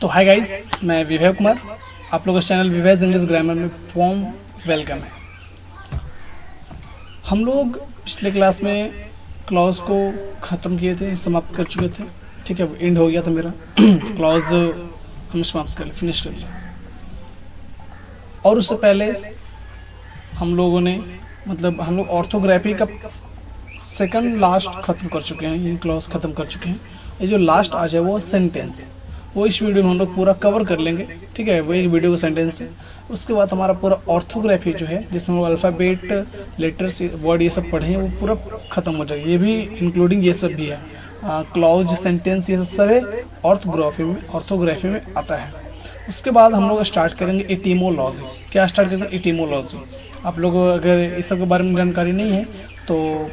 तो hi guys, मैं विवेक कुमार, आप लोगों के चैनल विवेक इंग्लिश ग्रामर में वार्म वेलकम है। हम लोग पिछले क्लास में क्लॉज को ख़त्म किए थे, समाप्त कर चुके थे। ठीक है, वो एंड हो गया था मेरा क्लॉज हम समाप्त कर फिनिश कर लिया। और उससे पहले हम लोगों ने हम लोग ऑर्थोग्राफी का सेकंड लास्ट ख़त्म कर चुके हैं, ये क्लॉज ख़त्म कर चुके हैं। ये जो लास्ट आ जाए वो सेंटेंस, वो इस वीडियो में हम लोग पूरा कवर कर लेंगे। ठीक है, वो एक वीडियो का सेंटेंस है। उसके बाद हमारा पूरा ऑर्थोग्राफी जो है, जिसमें हम लोग अल्फ़ाबेट, लेटर्स, वर्ड ये सब पढ़े हैं, वो पूरा ख़त्म हो जाएगा। ये भी इंक्लूडिंग ये सब भी है, क्लॉज, सेंटेंस, ये सब है ऑर्थोग्राफी में आता है। उसके बाद हम लोग स्टार्ट करेंगे एटिमोलॉजी। क्या स्टार्ट करेंगे? एटिमोलॉजी। आप लोग अगर इस सब के बारे में जानकारी नहीं है तो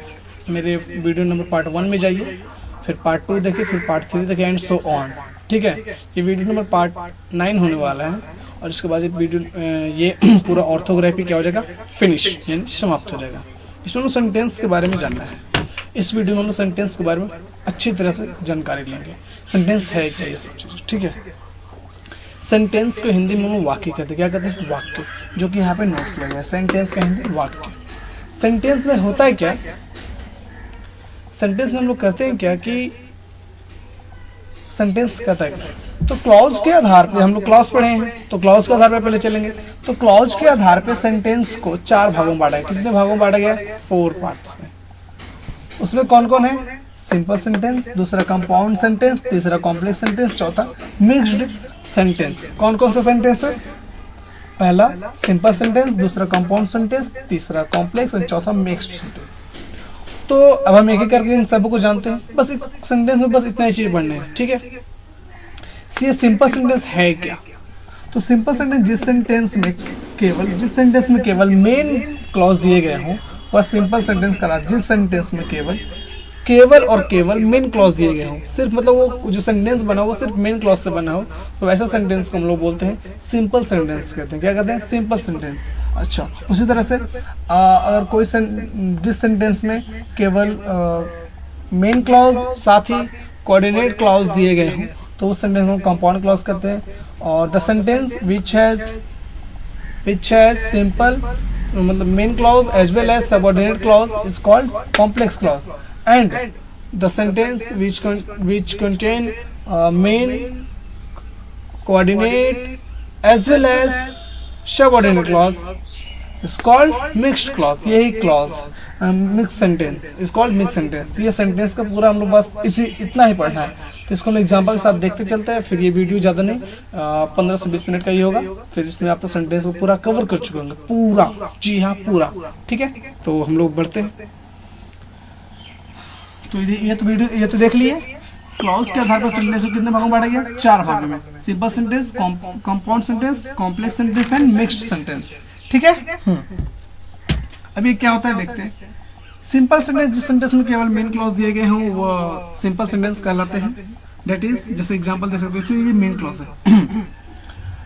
मेरे वीडियो नंबर पार्ट 1 में जाइए, फिर पार्ट 2 देखिए, फिर पार्ट 3 देखिए एंड सो ऑन। ठीक है, ये वीडियो नंबर पार्ट 9 होने वाला है और इसके बाद ये पूरा ऑर्थोग्राफी क्या हो जाएगा? फिनिश, यानी समाप्त हो जाएगा। इसमें हम सेंटेंस के बारे में जानना है। इस वीडियो में हम सेंटेंस के बारे में अच्छी तरह से जानकारी लेंगे। सेंटेंस है क्या, ये सब चीज़। ठीक है, सेंटेंस को हिंदी में हम वाक्य कहते हैं। क्या कहते हैं? वाक्य, जो कि यहाँ पे नोट किया गया है। सेंटेंस का हिंदी वाक्य। सेंटेंस में होता है क्या? सेंटेंस में हम लोग करते हैं क्या कि सेंटेंस कहता है क्या? तो क्लॉज के आधार पे, हम लोग क्लॉज पढ़े हैं तो क्लॉज के आधार पे पहले चलेंगे। तो क्लॉज के आधार पे सेंटेंस को 4 भागों में बांटा है। कितने भागों में बांटा गया? 4 पार्ट्स में। उसमें कौन कौन है? सिंपल सेंटेंस, दूसरा कंपाउंड सेंटेंस, तीसरा कॉम्प्लेक्स सेंटेंस, चौथा मिक्स्ड सेंटेंस। कौन कौन सा सेंटेंस है? पहला सिंपल सेंटेंस, दूसरा कंपाउंड सेंटेंस, तीसरा कॉम्प्लेक्स और चौथा मिक्स्ड सेंटेंस। तो अब हम एक एक करके इन सबको जानते हैं। बस सेंटेंस में बस इतना ही चीज पढ़ने हैं। ठीक है, ये सिंपल सेंटेंस है क्या? तो सिंपल सेंटेंस जिस सेंटेंस में केवल मेन क्लॉज दिए गए हों वह सिंपल सेंटेंस कहलाता है। जिस सेंटेंस में केवल मेन क्लॉज दिए गए हों, सिर्फ वो जो सेंटेंस बना हो वो सिर्फ मेन क्लॉज से बना हो, तो वैसा सेंटेंस को हम लोग बोलते हैं सिंपल सेंटेंस कहते हैं। क्या कहते हैं? Simple sentence. अच्छा, उसी तरह से अगर कोई जिस सेंटेंस में केवल मेन क्लॉज साथ ही कोऑर्डिनेट क्लॉज दिए गए हों तो उस सेंटेंस को कंपाउंड क्लॉज कहते हैं। और the sentence which has simple main clause as well as subordinate clause is called complex clause. And the sentence which contain main, coordinate as well as subordinate clause is called mixed clause। यही clause mixed sentence is called mixed sentence। ये sentence का पूरा हम लोग बस इतना ही पढ़ना है। तो इसको हम एग्जाम्पल के साथ देखते चलते हैं। फिर ये वीडियो ज़्यादा नहीं, 15 से 20 मिनट का ही होगा। फिर इसमें आप तो सेंटेंस को पूरा कवर कर चुके होंगे, पूरा। जी हाँ, पूरा। ठीक है, तो हम लोग बढ़ते हैं। तो ये तो देख लिए क्लॉज के आधार पर सेंटेंस को कितने भागों में बांटा गया? 4 भागों में। Simple sentence, compound sentence, complex sentence and mixed sentence. ठीक है, अभी क्या होता है देखते हैं। सिंपल सेंटेंस, जिस सेंटेंस में केवल मेन क्लॉज दिए गए हों वो सिंपल सेंटेंस कहलाते हैं। दैट इज, जैसे एग्जांपल दे सकते हैं, इसमें ये मेन क्लॉज है।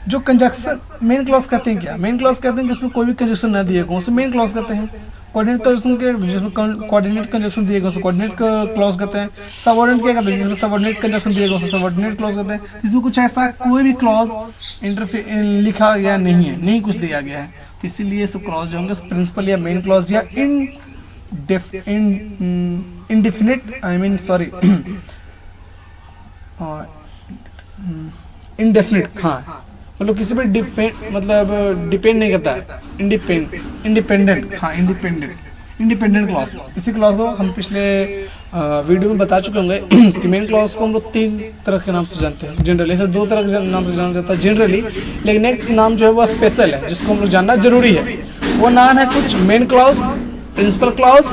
जो कंजक्शन मेन क्लॉज कहते हैं क्या? मेन क्लॉज कहते हैं कि उसमें कोई भी कंजक्शन ना दिए गए, उसे मेन क्लॉज कहते हैं। कोऑर्डिनेट कंजक्शन के जिसमें कोऑर्डिनेट कंजक्शन दिए गए उसे कोऑर्डिनेट क्लॉज कहते हैं। सबऑर्डिनेट क्या कहते हैं? जिसमें सबऑर्डिनेट कंजक्शन दिए गए उसे सबऑर्डिनेट क्लॉज कहते हैं। इसमें कुछ ऐसा कोई भी क्लॉज लिखा गया नहीं है, नहीं कुछ दिया गया है, तो इसीलिए सब क्लॉज जो होंगे प्रिंसिपल या मेन क्लॉज या इनडेफिनिट, हाँ, मतलब किसी पे डिपेंड नहीं करता है। इंडिपेंडेंट, हाँ, इंडिपेंडेंट क्लॉज। इसी क्लॉज को हम पिछले वीडियो में बता चुके होंगे कि मेन क्लॉज को हम लोग 3 तरह के नाम से जानते हैं जनरली। ऐसे 2 तरह के नाम से जाना जाता है जनरली, लेकिन एक नाम जो है वो स्पेशल है, जिसको हम लोग जानना जरूरी है। वो नाम है कुछ मेन क्लॉज, प्रिंसिपल क्लॉज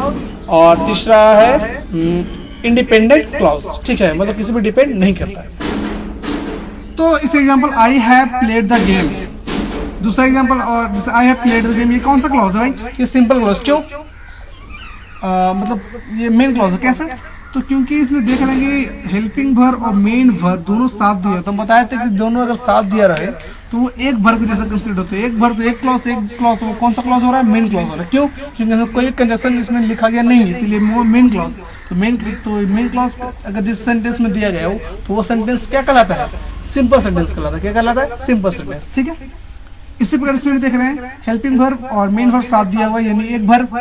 और तीसरा है इंडिपेंडेंट क्लॉज। ठीक है, मतलब किसी पे डिपेंड नहीं करता है। तो इस example I have played the game, दूसरा एग्जांपल और जैसे I have played the game, ये कौन सा क्लॉज है भाई? ये सिंपल क्लॉज। क्यों? मतलब ये मेन क्लॉज है। कैसे? तो क्योंकि इसमें देख रहे हैं कि हेल्पिंग वर्ब और मेन वर्ब दोनों साथ दिया। तो हम बताए थे कि दोनों अगर साथ दिया रहे तो वो एक वर्ब जैसा कंसिडर होता है। एक वर्ब तो एक क्लॉज, तो वो कौन सा क्लॉज हो रहा है? मेन क्लॉज हो रहा है। क्यों? क्योंकि कोई कंजक्शन इसमें लिखा गया नहीं, इसीलिए मेन क्लॉज। तो मेन क्लॉज अगर जिस सेंटेंस में दिया गया हो तो वो सेंटेंस क्या कहलाता है? सिंपल सेंटेंस कहलाता है। क्या कहलाता है? Simple sentence. ठीक है, इसी प्रकार इसमें भी देख रहे हैं हेल्पिंग वर्ब और मेन वर्ब साथ दिया हुआ है, यानी एक वर्ब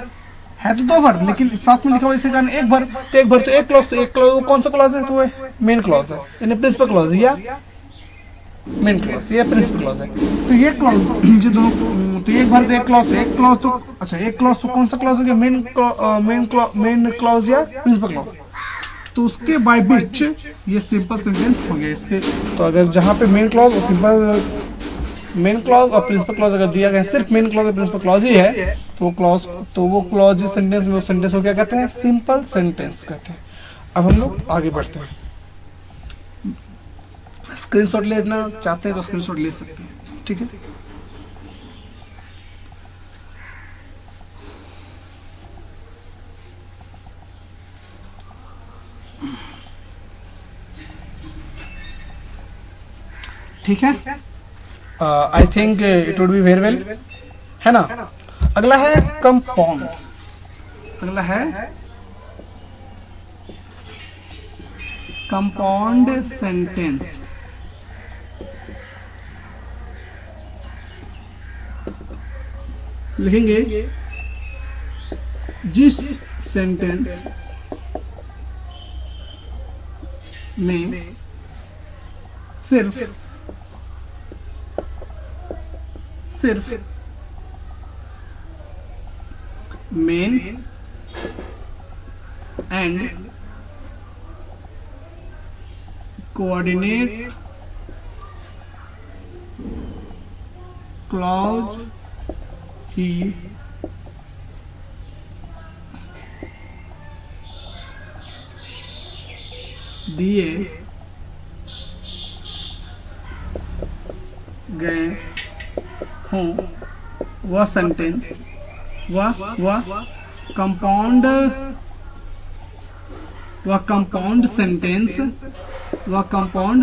है तो दो वर्ब लेकिन साथ में लिखा हुआ, इसके कारण एक वर्ब तो एक वर्ब तो एक क्लॉज, तो एक क्लॉज वो कौन सा क्लॉज है? तो वो मेन क्लॉज है, यानी प्रिंसिपल क्लॉज या मेन क्लॉज या प्रिंसिपल क्लॉज है। तो ये क्लॉज जो दोनों, तो एक वर्ब तो एक क्लॉज, तो एक क्लॉज तो अच्छा एक क्लॉज तो कौन सा क्लॉज हो गया? मेन क्लॉज या प्रिंसिपल क्लॉज। तो उसके बाय बीच ये सिंपल सेंटेंस हो गया इसके। तो अगर जहाँ पे मेन क्लॉज और सिंपल मेन क्लॉज और प्रिंसिपल क्लॉज अगर दिया गया सिर्फ मेन क्लॉज और प्रिंसिपल क्लॉज ही है, तो वो क्लॉज इस सेंटेंस में, उस सेंटेंस को क्या कहते हैं? सिंपल सेंटेंस कहते हैं। अब हम लोग आगे बढ़ते हैं। स्क्रीनशॉट लेना चाहते हैं तो स्क्रीनशॉट ले सकते हैं। ठीक है, ठीक है, I think it would be very well, है ना। अगला है कंपाउंड। अगला है कंपाउंड सेंटेंस। लिखेंगे जिस सेंटेंस में सिर्फ मेन एंड कोऑर्डिनेट क्लॉज ही दिए गए हों वह सेंटेंस वह कंपाउंड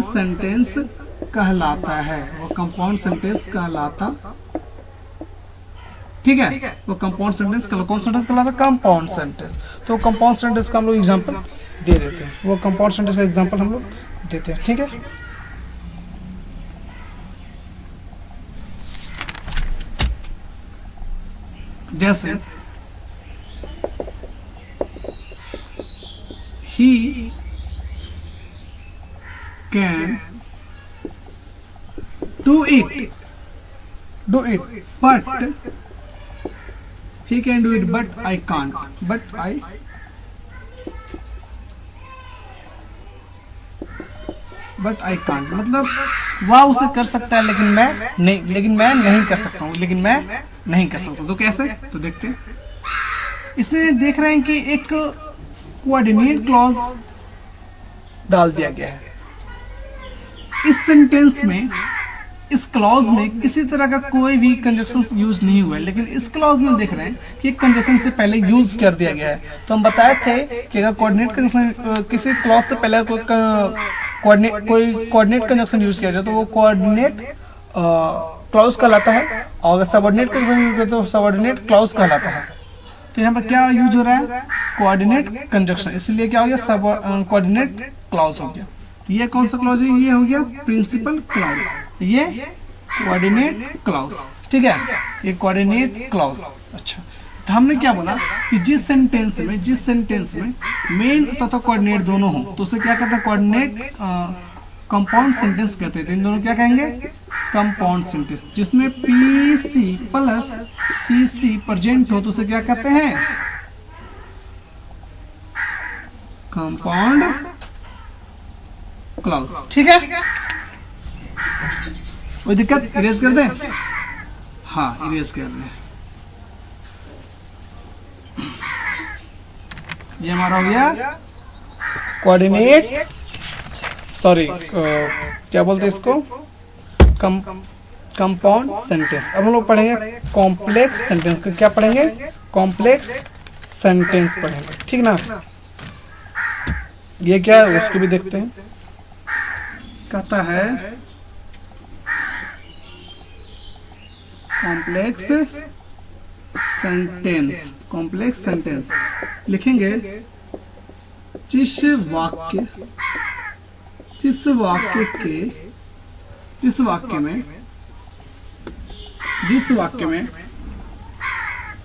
सेंटेंस कहलाता है। वह कंपाउंड सेंटेंस कहलाता, ठीक है, वो कंपाउंड सेंटेंस कौन सेंटेंस कहलाता? Compound sentence. तो कंपाउंड सेंटेंस का हम लोग एग्जांपल दे देते हैं। वो कंपाउंड सेंटेंस का एग्जांपल हम लोग देते हैं। ठीक है, जैसे he can do it but he can do it but I can't, मतलब वह उसे कर सकता है लेकिन मैं नहीं कर सकता हूँ। तो कैसे? तो देखते हैं। इसमें देख रहे हैं कि एक कोऑर्डिनेट क्लॉज डाल दिया गया है। इस सेंटेंस में, इस क्लॉज में किसी तरह का कोई भी कंजक्शन यूज नहीं हुआ है, लेकिन इस क्लॉज में देख रहे हैं कि कंजक्शन से पहले यूज कर दिया गया है। तो हम बताए थे कि अगर कोऑर्डिनेट कंजक्शन किसी क्लॉज से पहले कोई कोऑर्डिनेट कंजक्शन यूज किया जाए तो वो कोऑर्डिनेट क्लॉज कहलाता है, और अगर सबऑर्डिनेट कंजक्शन यूज किया तो सबऑर्डिनेट क्लॉज कहलाता है। तो यहाँ पर क्या यूज हो रहा है? कोऑर्डिनेट कंजक्शन, इसलिए क्या हो गया? सब कोऑर्डिनेट क्लॉज हो गया। ये कौन सा क्लॉज है? ये हो गया प्रिंसिपल क्लॉज, ये कोऑर्डिनेट क्लॉज। ठीक है, ये कोऑर्डिनेट क्लॉज। अच्छा, तो हमने क्या बोला कि जिस सेंटेंस में मेन तथा कोऑर्डिनेट दोनों हो तो उसे क्या कहते हैं? कोऑर्डिनेट कंपाउंड सेंटेंस कहते हैं। इन दोनों क्या कहेंगे? Compound sentence. जिसमें PC प्लस CC प्रेजेंट हो तो उसे क्या कहते हैं? Compound clause. ठीक है, कोई दिक्कत? इरेज कर दें? हाँ, इरेज कर दें। ये हमारा हो गया कोऑर्डिनेट, सॉरी क्या बोलते हैं इसको? Compound sentence. अब हम लोग पढ़ेंगे कॉम्प्लेक्स सेंटेंस। क्या पढ़ेंगे? कॉम्प्लेक्स सेंटेंस पढ़ेंगे। ठीक ना, ये क्या है उसको भी देखते हैं। कहता है कॉम्प्लेक्स सेंटेंस लिखेंगे जिस वाक्य के जिस वाक्य में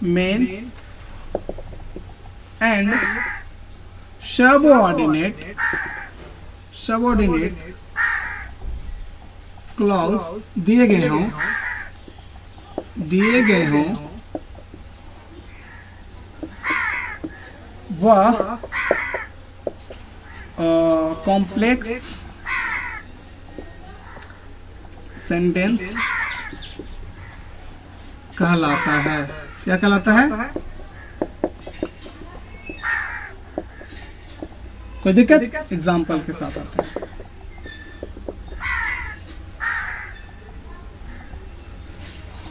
मेन एंड सबऑर्डिनेट क्लॉज दिए गए हों वह कॉम्प्लेक्स सेंटेंस कहलाता है। क्या कहलाता है? कोई दिक्कत? एग्जाम्पल के साथ आता है।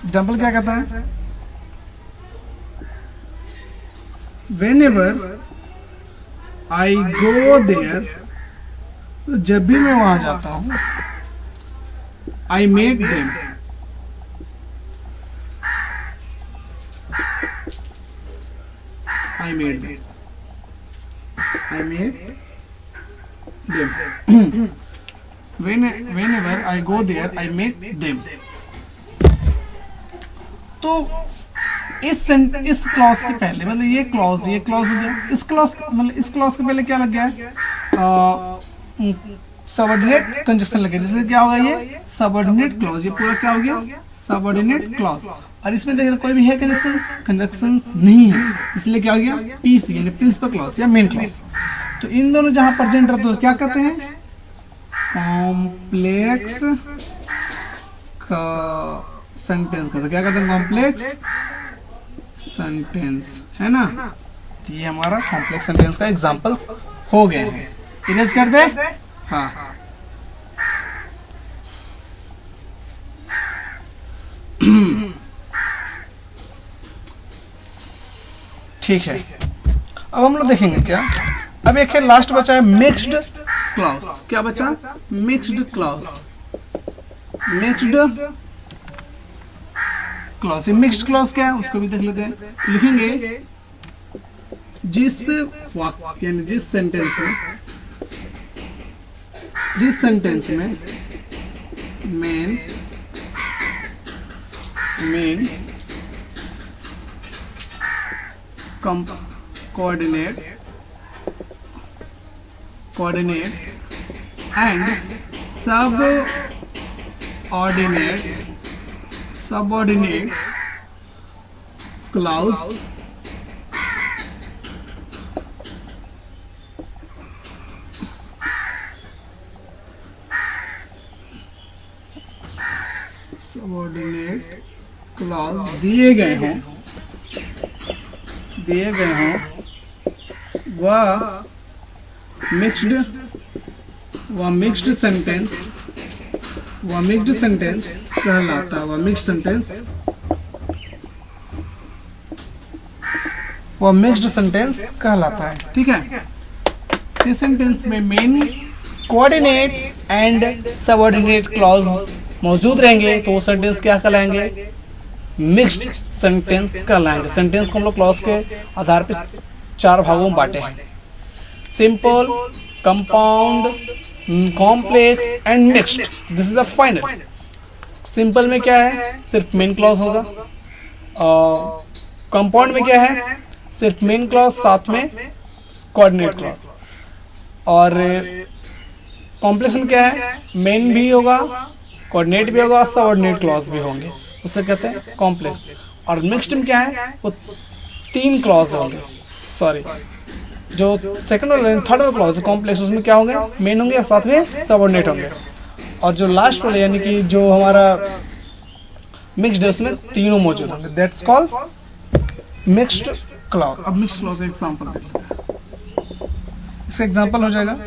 एग्जाम्पल क्या कहता है? Whenever I go there, तो जब भी मैं वहां जाता हूं, I meet them, whenever I go there, I meet them। तो इस क्लॉज के पहले, मतलब ये क्लॉज हो गया। इस क्लॉज के पहले क्या लग गया है? सबऑर्डिनेट कंजक्शन लग गया, जिससे क्या होगा? ये सबऑर्डिनेट क्लॉज। ये पूरा क्या हो गया? Subordinate clause. और इसमें देखना कोई भी है कंजक्शन नहीं है, इसलिए क्या हो गया? पीसी यानी प्रिंसिपल क्लॉज या मेन क्लॉज। तो इन दोनों जहां प्रेजेंट रहते हैं क्या कहते हैं? कॉम्प्लेक्स सेंटेंस का। तो क्या कहते हैं? कॉम्प्लेक्स सेंटेंस, है ना? तो ये हमारा कॉम्प्लेक्स सेंटेंस का एग्जांपल्स हो गए हैं। इरेज कर दे। हाँ, ठीक है। अब हम लोग देखेंगे क्या? अब एक है लास्ट बचा है मिक्स्ड क्लॉज। क्या बचा? Mixed clause. ये मिक्स्ड क्लॉज क्या है उसको भी देख लेते हैं। लिखेंगे जिस वाक्य यानी जिस सेंटेंस में main coordinate and subordinate clause दिए गए हों वह मिक्स्ड सेंटेंस कहलाता है। वह मिक्स्ड सेंटेंस कहलाता है। ठीक है। इस सेंटेंस में main coordinate and subordinate clause मौजूद रहेंगे तो वो सेंटेंस क्या कहलाएंगे? मिक्स्ड सेंटेंस कहलाएंगे। सेंटेंस को हम लोग क्लॉज के आधार पर 4 भागों में बांटे हैं: simple, compound, complex and mixed. This is the final. Simple में क्या है? सिर्फ मेन क्लॉज होगा। कंपाउंड में क्या है? सिर्फ मेन क्लॉज साथ में कोऑर्डिनेट क्लॉज। और कॉम्प्लेक्स में क्या है? मेन भी होगा, कोऑर्डिनेट भी होगा, सबऑर्डिनेट क्लॉज भी होंगे, उसे कहते हैं कॉम्प्लेक्स। और मिक्स्ड में क्या है? वो 3 क्लॉज होंगे। सॉरी, जो सेकंड और थर्ड और क्लॉज कॉम्प्लेक्स, उसमें क्या होंगे? मेन होंगे और साथ में सबऑर्डिनेट होंगे। और जो लास्ट वाले यानी कि जो हमारा मिक्स्ड है उसमें तीनों मौजूद होंगे। That's called mixed clause. अब मिक्स्ड क्लॉज का एग्जांपल देख लेते हैं। इसका एग्जांपल हो जाएगा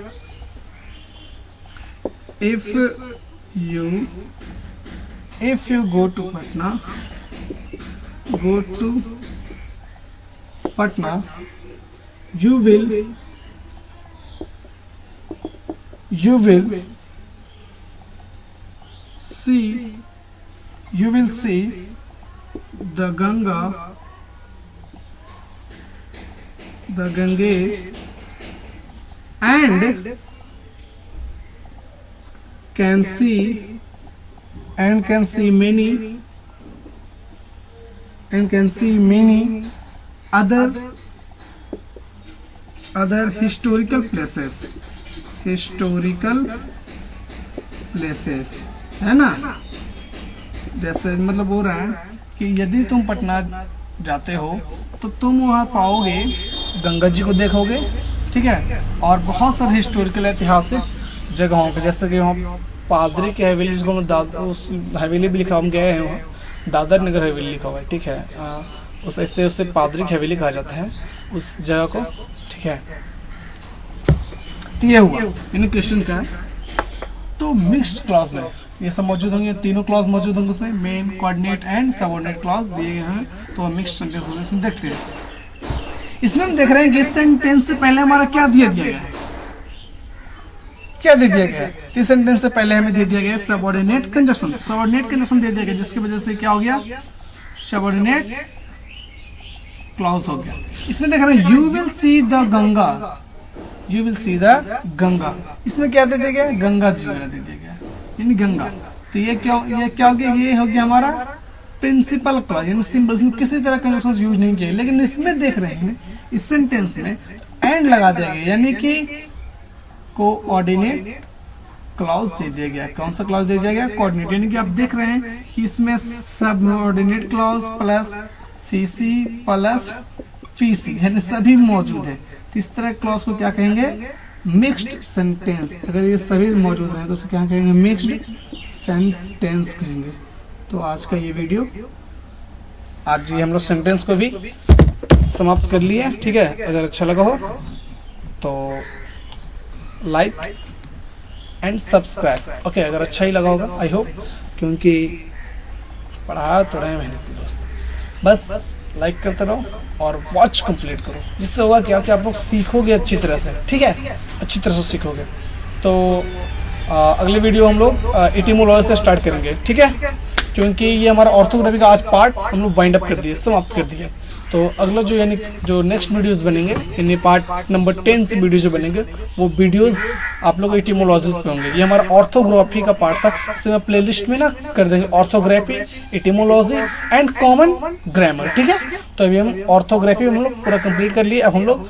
if you go to Patna, you will see the Ganges and can see and can see many other historical places है ना। जैसे मतलब हो रहा है कि यदि तुम पटना जाते हो तो तुम वहाँ पाओगे गंगा जी को देखोगे, ठीक है, और बहुत सारे हिस्टोरिकल ऐतिहासिक जगहों पे, जैसे कि वहाँ पादरी की हवेली, जिसको हम उस हवेली भी लिखा, हम गए हैं वहाँ, दादर नगर हवेली लिखा हुआ है, ठीक है। उस ऐसे उसे पादरी की हवेली कहा जाता है उस जगह को, ठीक है। तो ये हुआ इन क्वेश्चन का। तो मिक्स्ड क्लॉज में ये सब मौजूद होंगे, तीनों क्लॉज मौजूद होंगे उसमें, main, coordinate and subordinate clause दिए गए हैं। तो मिक्स्ड सेंटेंस बोले, इसमें देखते हैं। इसमें हम देख रहे हैं कि इस सेंटेंस से पहले हमारा क्या दिया गया है, क्या दे दिया गया है। इस सेंटेंस से पहले हमें दे दिया गया सबऑर्डिनेट कंजक्शन, सबऑर्डिनेट कंजक्शन दे दिया गया, जिसकी वजह से क्या हो गया, सबऑर्डिनेट क्लॉज हो गया। इसमें देख रहे हैं you will see the Ganga, you will see the Ganga, इसमें क्या दे दिया गया, गंगा जी वाला दे दिया गया, यानी गंगा। तो ये क्या हो गया, ये हो गया हमारा प्रिंसिपल क्लॉज, यानी सिंपल, इसमें किसी तरह कंजक्शन यूज नहीं किया। लेकिन इसमें देख रहे हैं इस सेंटेंस में एंड लगा दिया गया, यानी कि कोऑर्डिनेट क्लॉज दे दिया गया। कौन सा क्लॉज दे दिया गया, कोऑर्डिनेट, यानी कि आप देख रहे हैं कि इसमें subordinate clause plus CC plus PC, यानी सभी मौजूद है। तो इस तरह क्लॉज को क्या कहेंगे, मिक्स्ड सेंटेंस। अगर ये सभी मौजूद हैं तो उसे क्या कहेंगे, मिक्स्ड सेंटेंस कहेंगे। तो आज का ये वीडियो, आज ये हम लोग सेंटेंस को भी समाप्त कर लिए, ठीक है। अगर अच्छा लगा हो तो लाइक एंड सब्सक्राइब, ओके। अगर अच्छा ही लगा होगा, आई होप, क्योंकि पढ़ा तो रहे मेहनत से दोस्त। बस लाइक करते रहो और वॉच कंप्लीट करो, जिससे होगा क्या कि आप लोग सीखोगे अच्छी तरह से, ठीक है, अच्छी तरह से सीखोगे। तो अगले वीडियो हम लोग एटिमोलॉजी से स्टार्ट करेंगे, ठीक है, क्योंकि ये हमारा ऑर्थोग्राफी का आज पार्ट हम लोग वाइंड अप कर दिए, समाप्त कर दिए। तो अगला जो यानी जो नेक्स्ट वीडियोस बनेंगे, यानी पार्ट नंबर 10 से वीडियो जो बनेंगे, वो वीडियोस आप लोग एटिमोलॉजीज पे होंगे। ये हमारा ऑर्थोग्राफी का पार्ट था, इसे मैं प्लेलिस्ट में ना कर देंगे, orthography, etymology and common grammar, ठीक है। तो अभी हम ऑर्थोग्राफी हम लोग पूरा कंप्लीट कर लिए। अब हम लोग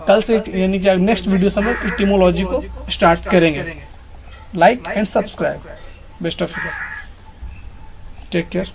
कल से यानी कि नेक्स्ट वीडियो से हम लोग एटिमोलॉजी को स्टार्ट करेंगे। Like and subscribe, best of you, take care.